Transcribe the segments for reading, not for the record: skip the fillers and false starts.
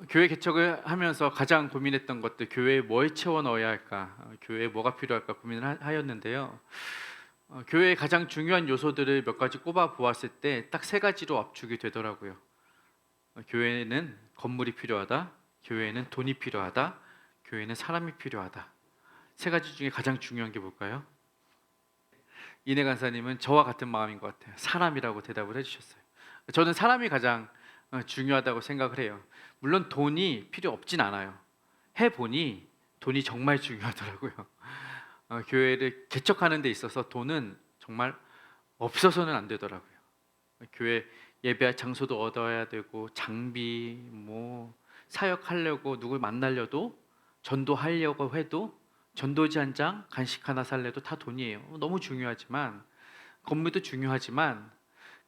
교회 개척을 하면서 가장 고민했던 것들, 교회에 뭘 채워 넣어야 할까, 교회에 뭐가 필요할까 고민을 하였는데요. 교회의 가장 중요한 요소들을 몇 가지 꼽아 보았을 때 딱 세 가지로 압축이 되더라고요. 교회에는 건물이 필요하다, 교회에는 돈이 필요하다, 교회에는 사람이 필요하다. 세 가지 중에 가장 중요한 게 뭘까요? 이내 간사님은 저와 같은 마음인 것 같아요. 사람이라고 대답을 해주셨어요. 저는 사람이 가장 중요하다고 생각을 해요. 물론 돈이 필요 없진 않아요. 해보니 돈이 정말 중요하더라고요. 교회를 개척하는 데 있어서 돈은 정말 없어서는 안 되더라고요. 교회 예배할 장소도 얻어야 되고, 장비, 사역하려고 누굴 만나려도, 전도하려고 해도, 전도지 한 장, 간식 하나 살래도 다 돈이에요. 너무 중요하지만, 건물도 중요하지만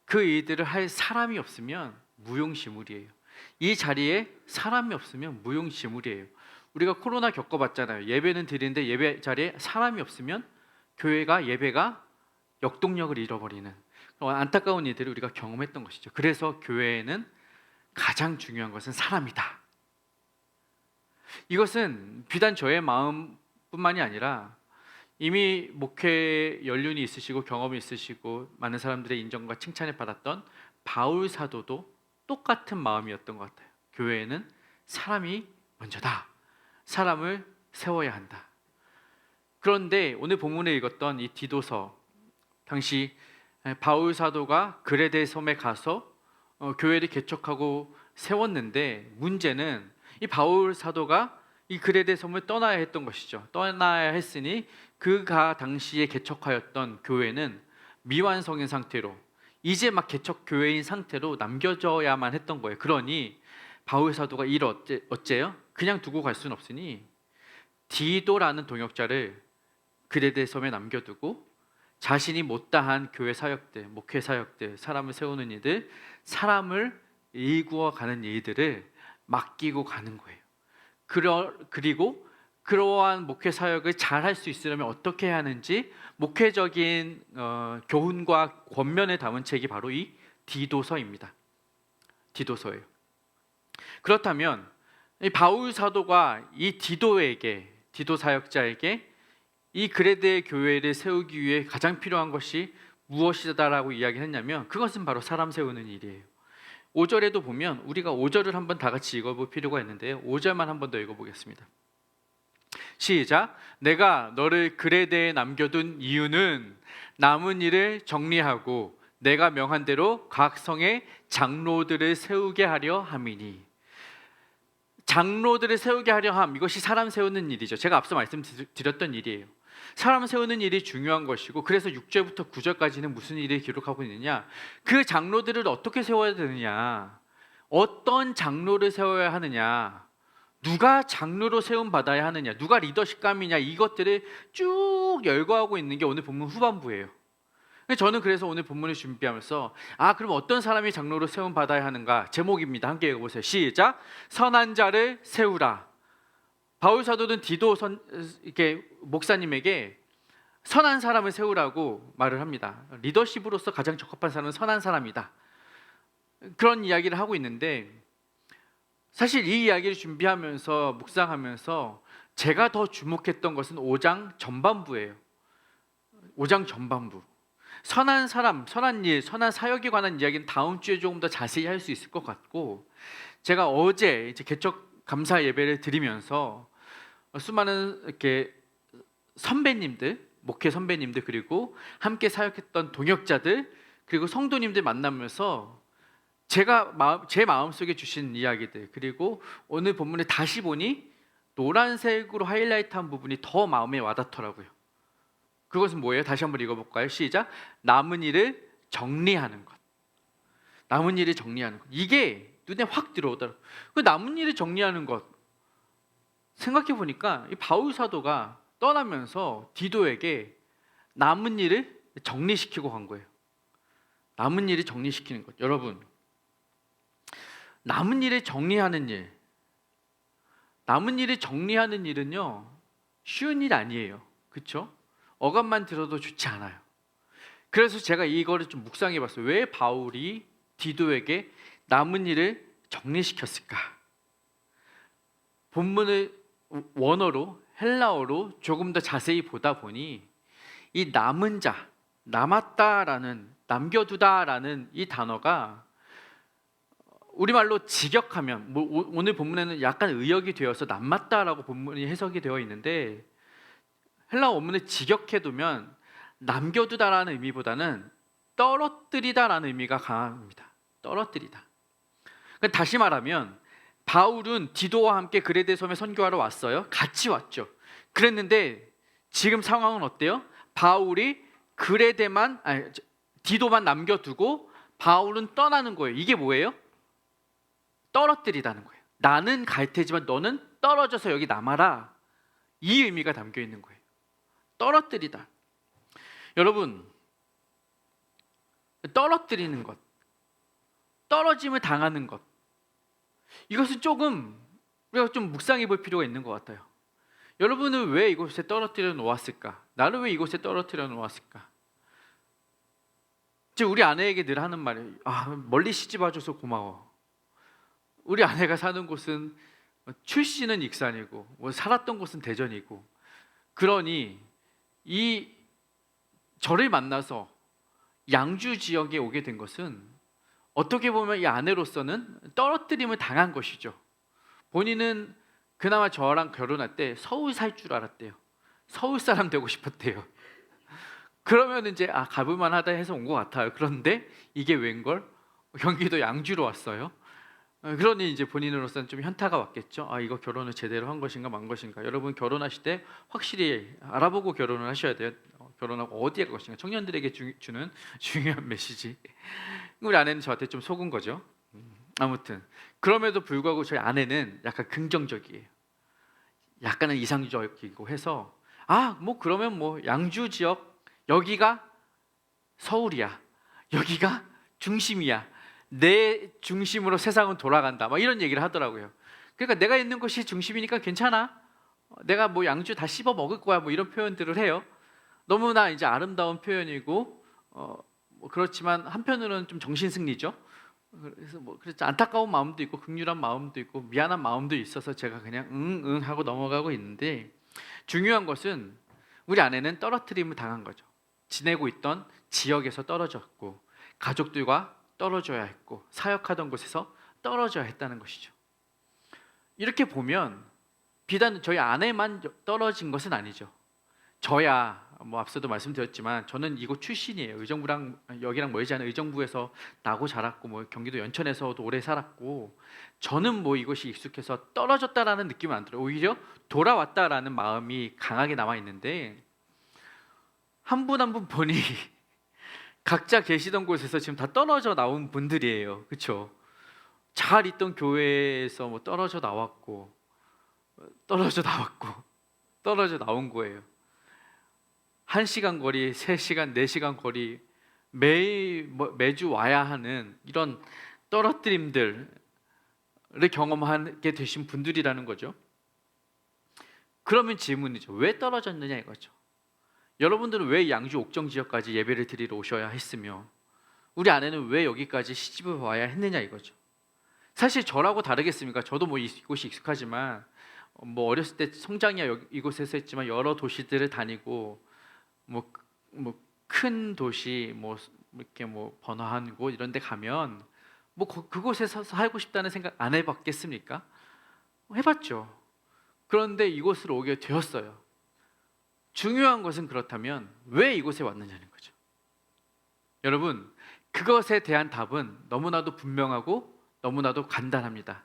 그 일들을 할 사람이 없으면 무용지물이에요. 이 자리에 사람이 없으면 무용지물이에요. 우리가 코로나 겪어봤잖아요. 예배는 드리는데 예배 자리에 사람이 없으면 예배가 역동력을 잃어버리는 그런 안타까운 일들을 우리가 경험했던 것이죠. 그래서 교회에는 가장 중요한 것은 사람이다. 이것은 비단 저의 마음뿐만이 아니라 이미 목회 연륜이 있으시고 경험이 있으시고 많은 사람들의 인정과 칭찬을 받았던 바울 사도도 똑같은 마음이었던 것 같아요. 교회에는 사람이 먼저다. 사람을 세워야 한다. 그런데 오늘 본문에 읽었던 이 디도서, 당시 바울 사도가 그레데 섬에 가서 교회를 개척하고 세웠는데, 문제는 이 바울 사도가 이 그레데 섬을 떠나야 했던 것이죠. 떠나야 했으니 그가 당시에 개척하였던 교회는 미완성인 상태로, 이제 막 개척 교회인 상태로 남겨져야만 했던 거예요. 그러니 바울 사도가 어째요? 그냥 두고 갈 수는 없으니 디도라는 동역자를 그레데 섬에 남겨두고 자신이 못다한 교회 사역들, 목회 사역들, 사람을 세우는 일들, 사람을 일구어 가는 일들을 맡기고 가는 거예요. 그리고 그러한 목회 사역을 잘 할 수 있으려면 어떻게 해야 하는지 목회적인 교훈과 권면을 담은 책이 바로 이 디도서입니다. 디도서예요. 그렇다면 이 바울 사도가 이 디도 사역자에게 이 그레데 교회를 세우기 위해 가장 필요한 것이 무엇이다라고 이야기했냐면, 그것은 바로 사람 세우는 일이에요. 5절에도 보면, 우리가 5절을 한번 다 같이 읽어볼 필요가 있는데요. 5절만 한 번 더 읽어보겠습니다. 시작. 내가 너를 그레데에 남겨둔 이유는 남은 일을 정리하고 내가 명한 대로 각 성에 장로들을 세우게 하려 함이니. 장로들을 세우게 하려 함, 이것이 사람 세우는 일이죠. 제가 앞서 말씀드렸던 일이에요. 사람 세우는 일이 중요한 것이고, 그래서 6절부터 9절까지는 무슨 일을 기록하고 있느냐, 그 장로들을 어떻게 세워야 되느냐, 어떤 장로를 세워야 하느냐, 누가 장로로 세움 받아야 하느냐, 누가 리더십감이냐, 이것들을 쭉 열거하고 있는 게 오늘 본문 후반부예요. 저는 그래서 오늘 본문을 준비하면서 그럼 어떤 사람이 장로로 세움 받아야 하는가, 제목입니다. 함께 읽어보세요. 시작. 선한 자를 세우라. 바울 사도는 이렇게 목사님에게 선한 사람을 세우라고 말을 합니다. 리더십으로서 가장 적합한 사람은 선한 사람이다. 그런 이야기를 하고 있는데, 사실 이 이야기를 준비하면서 묵상하면서 제가 더 주목했던 것은 5장 전반부예요. 5장 전반부. 선한 사람, 선한 일, 선한 사역에 관한 이야기는 다음 주에 조금 더 자세히 할 수 있을 것 같고, 제가 어제 이제 개척 감사 예배를 드리면서 수많은 이렇게 선배님들, 목회 선배님들, 그리고 함께 사역했던 동역자들, 그리고 성도님들 만나면서 제 마음속에 주신 이야기들, 그리고 오늘 본문에 다시 보니 노란색으로 하이라이트한 부분이 더 마음에 와닿더라고요. 그것은 뭐예요? 다시 한번 읽어볼까요? 시작. 남은 일을 정리하는 것. 남은 일을 정리하는 것. 이게 눈에 확 들어오더라고요. 그 남은 일을 정리하는 것, 생각해 보니까 이 바울 사도가 떠나면서 디도에게 남은 일을 정리시키고 간 거예요. 남은 일을 정리시키는 것. 여러분, 남은 일을 정리하는 일, 남은 일을 정리하는 일은요, 쉬운 일 아니에요. 그렇죠? 어감만 들어도 좋지 않아요. 그래서 제가 이거를 좀 묵상해 봤어요. 왜 바울이 디도에게 남은 일을 정리시켰을까? 본문을 원어로 헬라어로 조금 더 자세히 보다 보니 이 남은 자, 남았다라는, 남겨두다라는 이 단어가 우리말로 직역하면 오늘 본문에는 약간 의역이 되어서 남았다라고 본문이 해석이 되어 있는데, 헬라어 원문을 직역해두면 남겨두다라는 의미보다는 떨어뜨리다라는 의미가 강합니다. 떨어뜨리다. 그러니까 다시 말하면 바울은 디도와 함께 그레데 섬에 선교하러 왔어요. 같이 왔죠. 그랬는데 지금 상황은 어때요? 바울이 디도만 남겨두고 바울은 떠나는 거예요. 이게 뭐예요? 떨어뜨리다는 거예요. 나는 갈 테지만 너는 떨어져서 여기 남아라. 이 의미가 담겨 있는 거예요. 떨어뜨리다. 여러분, 떨어뜨리는 것, 떨어짐을 당하는 것, 이것은 조금 우리가 좀 묵상해 볼 필요가 있는 것 같아요. 여러분은 왜 이곳에 떨어뜨려 놓았을까? 나를 왜 이곳에 떨어뜨려 놓았을까? 우리 아내에게 늘 하는 말이에요. 멀리 시집 와줘서 고마워. 우리 아내가 사는 곳은 출신은 익산이고 살았던 곳은 대전이고, 그러니 저를 만나서 양주 지역에 오게 된 것은 어떻게 보면 이 아내로서는 떨어뜨림을 당한 것이죠. 본인은 그나마 저랑 결혼할 때 서울 살 줄 알았대요. 서울 사람 되고 싶었대요. 그러면 이제 가볼만 하다 해서 온 것 같아요. 그런데 이게 웬걸? 경기도 양주로 왔어요. 그러니 이제 본인으로서는 좀 현타가 왔겠죠. 이거 결혼을 제대로 한 것인가 만 것인가. 여러분, 결혼하실 때 확실히 알아보고 결혼을 하셔야 돼요. 결혼하고 어디에 갈 것인가. 청년들에게 주는 중요한 메시지. 우리 아내는 저한테 좀 속은 거죠. 아무튼 그럼에도 불구하고 저희 아내는 약간 긍정적이에요. 약간은 이상적이고 해서 그러면 양주 지역, 여기가 서울이야, 여기가 중심이야, 내 중심으로 세상은 돌아간다, 이런 얘기를 하더라고요. 그러니까 내가 있는 곳이 중심이니까 괜찮아, 내가 양주 다 씹어 먹을 거야, 이런 표현들을 해요. 너무나 이제 아름다운 표현이고 그렇지만 한편으로는 좀 정신승리죠. 그래서 그렇지, 안타까운 마음도 있고 긍휼한 마음도 있고 미안한 마음도 있어서 제가 그냥 응 하고 넘어가고 있는데, 중요한 것은 우리 아내는 떨어뜨림을 당한 거죠. 지내고 있던 지역에서 떨어졌고, 가족들과 떨어져야 했고, 사역하던 곳에서 떨어져야 했다는 것이죠. 이렇게 보면 비단 저희 아내만 떨어진 것은 아니죠. 저야 앞서도 말씀드렸지만 저는 이곳 출신이에요. 의정부랑 여기랑 멀지 않은 의정부에서 나고 자랐고 경기도 연천에서도 오래 살았고, 저는 이곳이 익숙해서 떨어졌다라는 느낌은 안 들어요. 오히려 돌아왔다라는 마음이 강하게 남아 있는데, 한 분 한 분 보니 각자 계시던 곳에서 지금 다 떨어져 나온 분들이에요. 그렇죠? 잘 있던 교회에서 떨어져 나왔고 떨어져 나온 거예요. 1시간 거리, 3시간, 4시간 거리 매주 와야 하는 이런 떨어뜨림들을 경험하게 되신 분들이라는 거죠. 그러면 질문이죠. 왜 떨어졌느냐 이거죠. 여러분들은 왜 양주 옥정 지역까지 예배를 드리러 오셔야 했으며 우리 아내는 왜 여기까지 시집을 와야 했느냐 이거죠. 사실 저라고 다르겠습니까? 저도 이곳이 익숙하지만 어렸을 때 성장이야 이곳에서 했지만 여러 도시들을 다니고 큰 도시 이렇게 번화한 곳 이런 데 가면 그곳에서 살고 싶다는 생각 안 해봤겠습니까? 해봤죠. 그런데 이곳으로 오게 되었어요. 중요한 것은 그렇다면 왜 이곳에 왔느냐는 거죠. 여러분, 그것에 대한 답은 너무나도 분명하고 너무나도 간단합니다.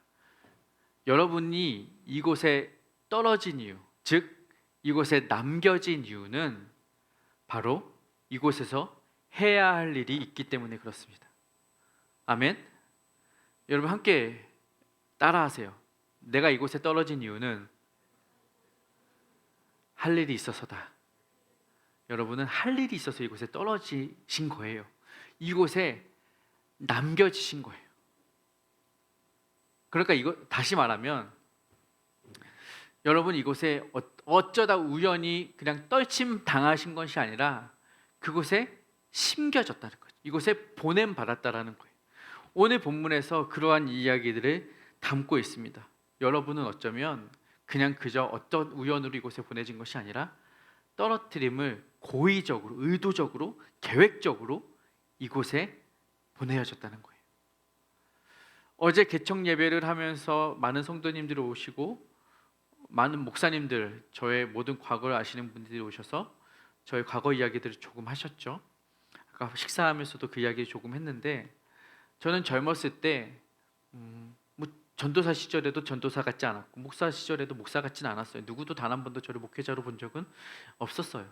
여러분이 이곳에 떨어진 이유, 즉 이곳에 남겨진 이유는 바로 이곳에서 해야 할 일이 있기 때문에 그렇습니다. 아멘. 여러분 함께 따라하세요. 내가 이곳에 떨어진 이유는 할 일이 있어서다. 여러분은 할 일이 있어서 이곳에 떨어지신 거예요. 이곳에 남겨지신 거예요. 그러니까 이거 다시 말하면 여러분 이곳에 어쩌다 우연히 그냥 떨침 당하신 것이 아니라 그곳에 심겨졌다는 거죠. 이곳에 보냄 받았다라는 거예요. 오늘 본문에서 그러한 이야기들을 담고 있습니다. 여러분은 어쩌면 그냥 그저 어떤 우연으로 이곳에 보내진 것이 아니라 떨어뜨림을 고의적으로, 의도적으로, 계획적으로 이곳에 보내어졌다는 거예요. 어제 개척 예배를 하면서 많은 성도님들이 오시고 많은 목사님들, 저의 모든 과거를 아시는 분들이 오셔서 저의 과거 이야기들을 조금 하셨죠. 아까 식사하면서도 그 이야기 조금 했는데, 저는 젊었을 때 뭐 전도사 시절에도 전도사 같지 않았고 목사 시절에도 목사 같지는 않았어요. 누구도 단 한 번도 저를 목회자로 본 적은 없었어요.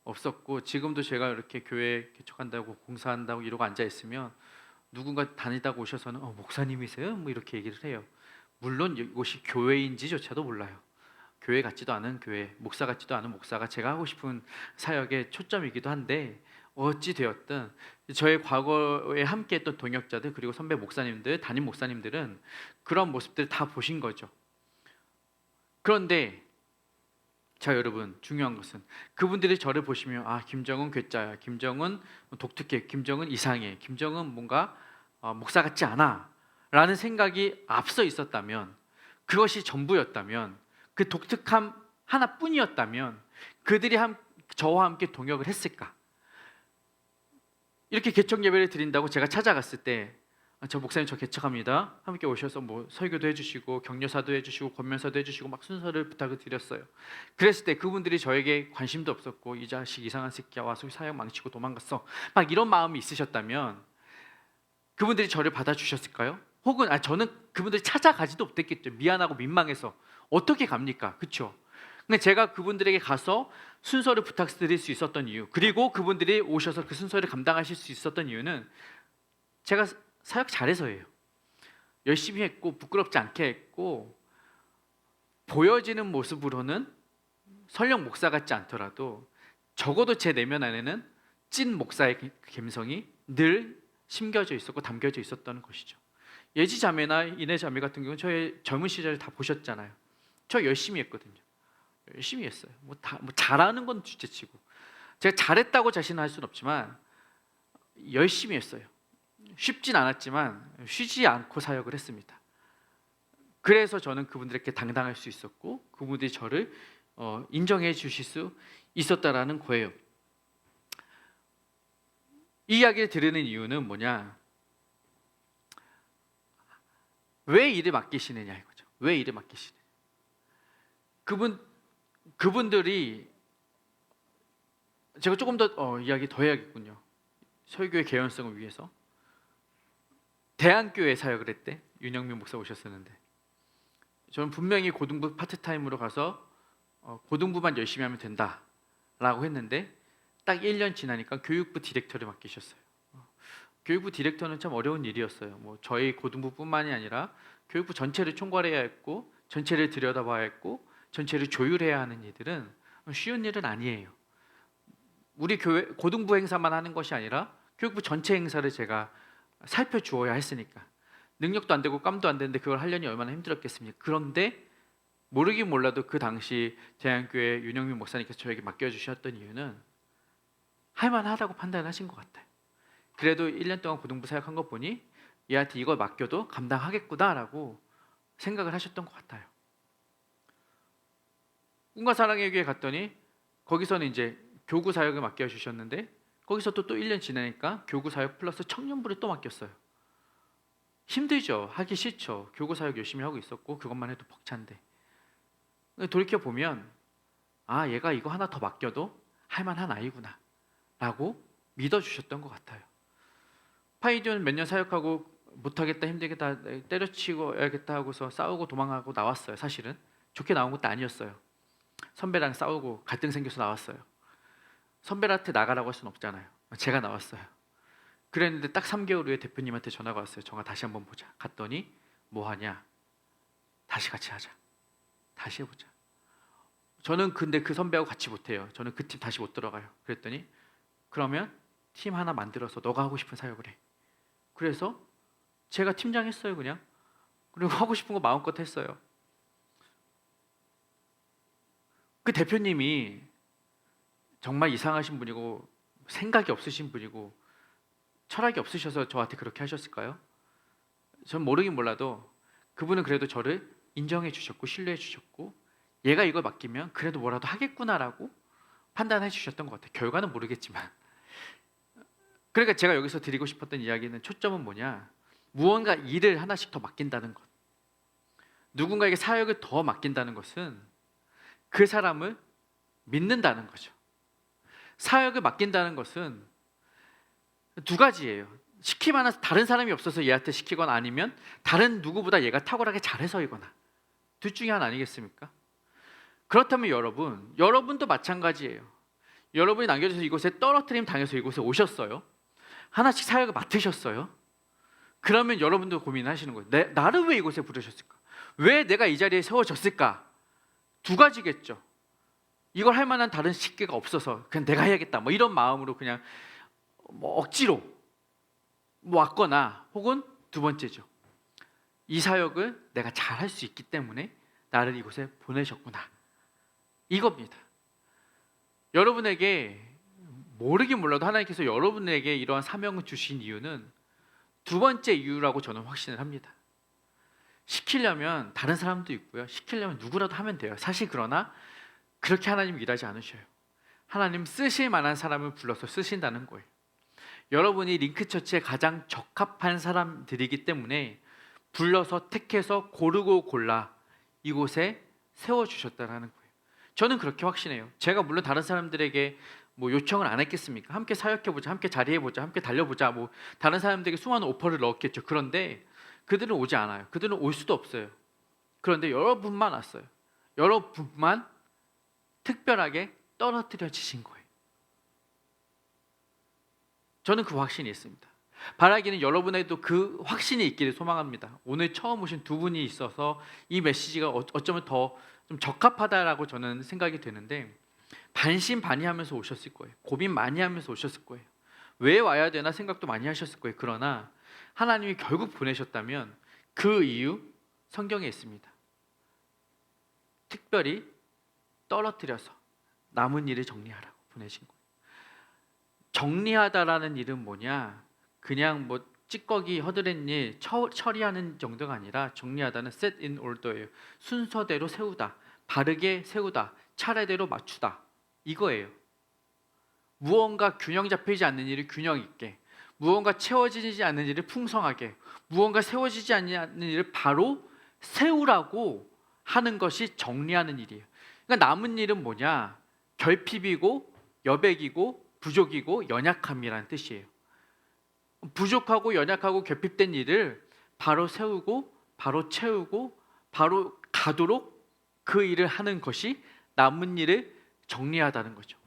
없었고, 지금도 제가 이렇게 교회 개척한다고 공사한다고 이러고 앉아 있으면 누군가 다니다가 오셔서는 목사님이세요? 뭐 이렇게 얘기를 해요. 물론 이곳이 교회인지조차도 몰라요. 교회 같지도 않은 교회, 목사 같지도 않은 목사가 제가 하고 싶은 사역의 초점이기도 한데, 어찌 되었든 저의 과거에 함께했던 동역자들, 그리고 선배 목사님들, 담임 목사님들은 그런 모습들을 다 보신 거죠. 그런데 자, 여러분, 중요한 것은 그분들이 저를 보시면 김정은 괴짜야, 김정은 독특해, 김정은 이상해, 김정은 뭔가 목사 같지 않아 라는 생각이 앞서 있었다면, 그것이 전부였다면, 그 독특함 하나뿐이었다면 그들이 저와 함께 동역을 했을까? 이렇게 개척 예배를 드린다고 제가 찾아갔을 때, 저 목사님 저 개척합니다, 함께 오셔서 뭐 설교도 해주시고 격려사도 해주시고 권면사도 해주시고 막 순서를 부탁을 드렸어요. 그랬을 때 그분들이 저에게 관심도 없었고, 이 자식 이상한 새끼야, 와서 사역 망치고 도망갔어, 막 이런 마음이 있으셨다면 그분들이 저를 받아주셨을까요? 혹은 저는 그분들이 찾아가지도 못했겠죠. 미안하고 민망해서. 어떻게 갑니까? 그렇죠? 근데 제가 그분들에게 가서 순서를 부탁드릴 수 있었던 이유, 그리고 그분들이 오셔서 그 순서를 감당하실 수 있었던 이유는 제가 사역 잘해서예요. 열심히 했고 부끄럽지 않게 했고, 보여지는 모습으로는 설령 목사 같지 않더라도 적어도 제 내면 안에는 찐 목사의 감성이 늘 심겨져 있었고 담겨져 있었던 것이죠. 예지 자매나 이내 자매 같은 경우는 저의 젊은 시절을 다 보셨잖아요. 저 열심히 했거든요. 열심히 했어요. 뭐 잘하는 건 둘째치고, 제가 잘했다고 자신할 수는 없지만 열심히 했어요. 쉽진 않았지만 쉬지 않고 사역을 했습니다. 그래서 저는 그분들에게 당당할 수 있었고, 그분들이 저를 인정해 주실 수 있었다라는 거예요. 이 이야기를 들으는 이유는 뭐냐? 왜 일을 맡기시느냐 이거죠. 왜 일을 맡기시느냐? 그분들이, 제가 조금 더 이야기 더 해야겠군요. 설교의 개연성을 위해서 대안교회 사역을 했대. 윤영민 목사 오셨었는데, 저는 분명히 고등부 파트타임으로 가서 고등부만 열심히 하면 된다라고 했는데, 딱 1년 지나니까 교육부 디렉터를 맡기셨어요. 교육부 디렉터는 참 어려운 일이었어요. 뭐 저희 고등부뿐만이 아니라 교육부 전체를 총괄해야 했고, 전체를 들여다봐야 했고, 전체를 조율해야 하는 일들은 쉬운 일은 아니에요. 우리 교회 고등부 행사만 하는 것이 아니라 교육부 전체 행사를 제가 살펴주어야 했으니까 능력도 안 되고 깜도 안 되는데 그걸 하려니 얼마나 힘들었겠습니까? 그런데 모르긴 몰라도 그 당시 대한교회 윤영민 목사님께서 저에게 맡겨주셨던 이유는 할만하다고 판단하신 것 같아요. 그래도 1년 동안 고등부 사역한 거 보니 얘한테 이걸 맡겨도 감당하겠구나라고 생각을 하셨던 것 같아요. 꿈과 사랑의 교회 갔더니 거기서는 이제 교구 사역을 맡겨주셨는데, 거기서 또 1년 지나니까 교구 사역 플러스 청년부를 또 맡겼어요. 힘들죠. 하기 싫죠. 교구 사역 열심히 하고 있었고 그것만 해도 벅찬데, 돌이켜보면 얘가 이거 하나 더 맡겨도 할만한 아이구나 라고 믿어주셨던 것 같아요. 파이디온 몇 년 사역하고 못하겠다, 힘들겠다, 때려치고야겠다 하고서 싸우고 도망가고 나왔어요. 사실은 좋게 나온 것도 아니었어요. 선배랑 싸우고 갈등 생겨서 나왔어요. 선배한테 나가라고 할 수는 없잖아요. 제가 나왔어요. 그랬는데 딱 3개월 후에 대표님한테 전화가 왔어요. 정아 다시 한번 보자. 갔더니 뭐 하냐? 다시 같이 하자. 다시 해보자. 저는 근데 그 선배하고 같이 못해요. 저는 그 팀 다시 못 들어가요. 그랬더니 그러면 팀 하나 만들어서 너가 하고 싶은 사역을 해. 그래서 제가 팀장 했어요. 그냥. 그리고 하고 싶은 거 마음껏 했어요. 그 대표님이 정말 이상하신 분이고 생각이 없으신 분이고 철학이 없으셔서 저한테 그렇게 하셨을까요? 전 모르긴 몰라도 그분은 그래도 저를 인정해 주셨고 신뢰해 주셨고 얘가 이걸 맡기면 그래도 뭐라도 하겠구나라고 판단해 주셨던 것 같아요. 결과는 모르겠지만. 그러니까 제가 여기서 드리고 싶었던 이야기는 초점은 뭐냐? 무언가 일을 하나씩 더 맡긴다는 것. 누군가에게 사역을 더 맡긴다는 것은 그 사람을 믿는다는 거죠. 사역을 맡긴다는 것은 두 가지예요. 시키면 다른 사람이 없어서 얘한테 시키거나 아니면 다른 누구보다 얘가 탁월하게 잘해서이거나 둘 중에 하나 아니겠습니까? 그렇다면 여러분도 마찬가지예요. 여러분이 남겨져서 이곳에 떨어뜨림 당해서 이곳에 오셨어요. 하나씩 사역을 맡으셨어요. 그러면 여러분도 고민하시는 거예요. 나를 왜 이곳에 부르셨을까? 왜 내가 이 자리에 세워졌을까? 두 가지겠죠. 이걸 할 만한 다른 식기가 없어서 그냥 내가 해야겠다 뭐 이런 마음으로 그냥 뭐 억지로 왔거나 혹은 두 번째죠. 이 사역을 내가 잘할 수 있기 때문에 나를 이곳에 보내셨구나. 이겁니다. 여러분에게 모르긴 몰라도 하나님께서 여러분에게 이러한 사명을 주신 이유는 두 번째 이유라고 저는 확신을 합니다. 시키려면 다른 사람도 있고요. 시키려면 누구라도 하면 돼요. 사실 그러나 그렇게 하나님 일하지 않으셔요. 하나님 쓰실 만한 사람을 불러서 쓰신다는 거예요. 여러분이 링크처치에 가장 적합한 사람들이기 때문에 불러서 택해서 고르고 골라 이곳에 세워주셨다는 거예요. 저는 그렇게 확신해요. 제가 물론 다른 사람들에게 뭐 요청을 안 했겠습니까? 함께 사역해보자, 함께 자리해보자, 함께 달려보자 뭐 다른 사람들에게 수많은 오퍼를 넣었겠죠. 그런데 그들은 오지 않아요. 그들은 올 수도 없어요. 그런데 여러분만 왔어요. 여러분만 특별하게 떨어뜨려지신 거예요. 저는 그 확신이 있습니다. 바라기는 여러분에도 그 확신이 있기를 소망합니다. 오늘 처음 오신 두 분이 있어서 이 메시지가 어쩌면 더 좀 적합하다라고 저는 생각이 되는데 반신반의하면서 오셨을 거예요. 고민 많이 하면서 오셨을 거예요. 왜 와야 되나 생각도 많이 하셨을 거예요. 그러나 하나님이 결국 보내셨다면 그 이유 성경에 있습니다. 특별히 떨어뜨려서 남은 일을 정리하라고 보내신 거예요. 정리하다라는 일은 뭐냐? 그냥 뭐 찌꺼기 허드렛 일 처리하는 정도가 아니라 정리하다는 set in order예요. 순서대로 세우다, 바르게 세우다, 차례대로 맞추다 이거예요. 무언가 균형 잡히지 않는 일을 균형 있게, 무언가 채워지지 않는 일을 풍성하게, 무언가 세워지지 않는 일을 바로 세우라고 하는 것이 정리하는 일이에요. 그러니까 남은 일은 뭐냐? 결핍이고 여백이고 부족이고 연약함이라는 뜻이에요. 부족하고 연약하고 결핍된 일을 바로 세우고 바로 채우고 바로 가도록 그 일을 하는 것이 남은 일을 정리하다는 거죠.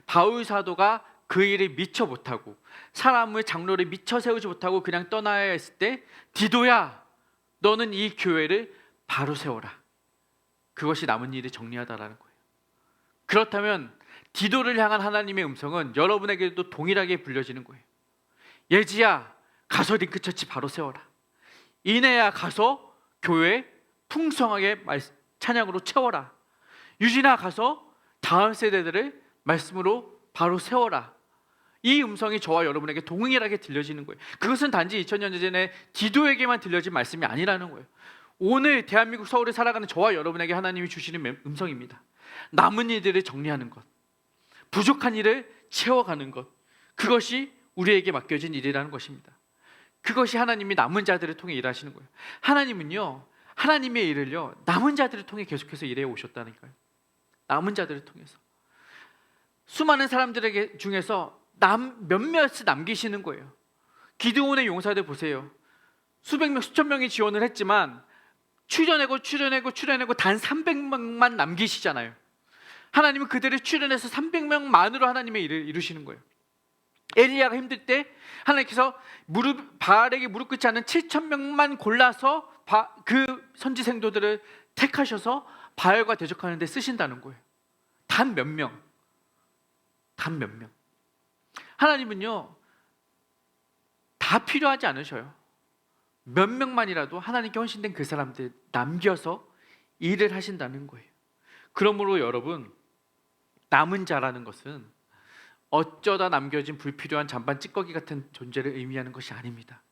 바울 사도가 그 일을 미처 못하고 사람을 장로를 미처 세우지 못하고 그냥 떠나야 했을 때 디도야 너는 이 교회를 바로 세워라. 그것이 남은 일을 정리하다라는 거예요. 그렇다면 디도를 향한 하나님의 음성은 여러분에게도 동일하게 불려지는 거예요. 예지야 가서 링크처치 바로 세워라. 이내야 가서 교회 풍성하게 찬양으로 채워라. 유진아 가서 다음 세대들을 말씀으로 바로 세워라. 이 음성이 저와 여러분에게 동일하게 들려지는 거예요. 그것은 단지 2000년 전에 디도에게만 들려진 말씀이 아니라는 거예요. 오늘 대한민국 서울에 살아가는 저와 여러분에게 하나님이 주시는 음성입니다. 남은 일들을 정리하는 것, 부족한 일을 채워가는 것, 그것이 우리에게 맡겨진 일이라는 것입니다. 그것이 하나님이 남은 자들을 통해 일하시는 거예요. 하나님은요, 하나님의 일을요 남은 자들을 통해 계속해서 일해 오셨다니까요. 남은 자들을 통해서 수많은 사람들에게 중에서 몇몇을 남기시는 거예요. 기드온의 용사들 보세요. 수백 명, 수천 명이 지원을 했지만 출연하고 단 300명만 남기시잖아요. 하나님은 그들을 출연해서 300명만으로 하나님의 일을 이루시는 거예요. 엘리야가 힘들 때 하나님께서 바알에게 무릎 꿇지 않는 7,000명만 골라서 그 선지 생도들을 택하셔서 바알과 대적하는 데 쓰신다는 거예요. 단 몇 명. 하나님은요 다 필요하지 않으셔요. 몇 명만이라도 하나님께 헌신된 그 사람들 남겨서 일을 하신다는 거예요. 그러므로 여러분, 남은 자라는 것은 어쩌다 남겨진 불필요한 잔반 찌꺼기 같은 존재를 의미하는 것이 아닙니다.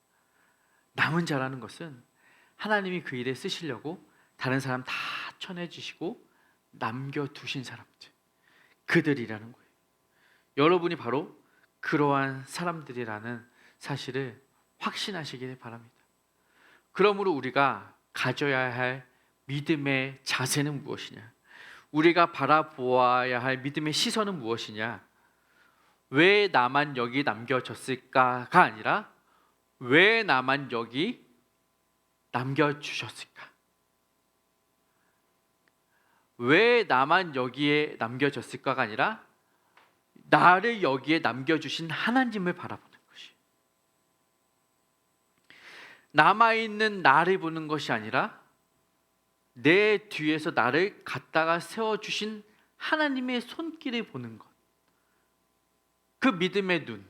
남은 자라는 것은 하나님이 그 일에 쓰시려고 다른 사람 다 쳐내주시고 남겨두신 사람들, 그들이라는 거예요. 여러분이 바로 그러한 사람들이라는 사실을 확신하시길 바랍니다. 그러므로 우리가 가져야 할 믿음의 자세는 무엇이냐? 우리가 바라보아야 할 믿음의 시선은 무엇이냐? 왜 나만 여기 남겨졌을까가 아니라 왜 나만 여기 남겨주셨을까? 왜 나만 여기에 남겨졌을까가 아니라 나를 여기에 남겨주신 하나님을 바라보는 것이, 남아있는 나를 보는 것이 아니라 내 뒤에서 나를 갖다가 세워주신 하나님의 손길을 보는 것, 그 믿음의 눈,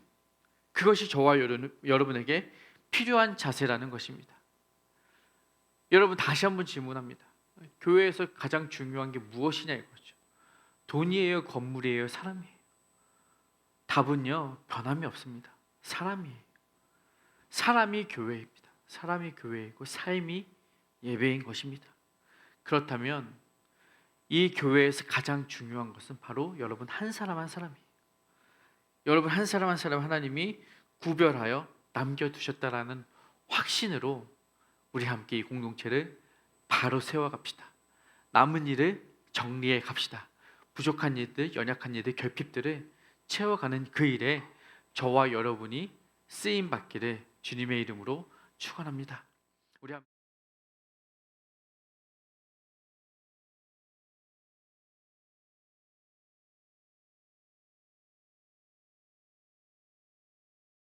그것이 저와 여러분에게 필요한 자세라는 것입니다. 여러분, 다시 한번 질문합니다. 교회에서 가장 중요한 게 무엇이냐 이거죠. 돈이에요, 건물이에요, 사람이에요? 답은요, 변함이 없습니다. 사람이에요. 사람이 교회입니다. 사람이 교회이고 삶이 예배인 것입니다. 그렇다면 이 교회에서 가장 중요한 것은 바로 여러분 한 사람 한 사람이에요. 여러분 한 사람 한 사람 하나님이 구별하여 남겨두셨다라는 확신으로 우리 함께 이 공동체를 바로 세워갑시다. 남은 일을 정리해 갑시다. 부족한 일들, 연약한 일들, 결핍들을 채워가는 그 일에 저와 여러분이 쓰임 받기를 주님의 이름으로 축원합니다. 우리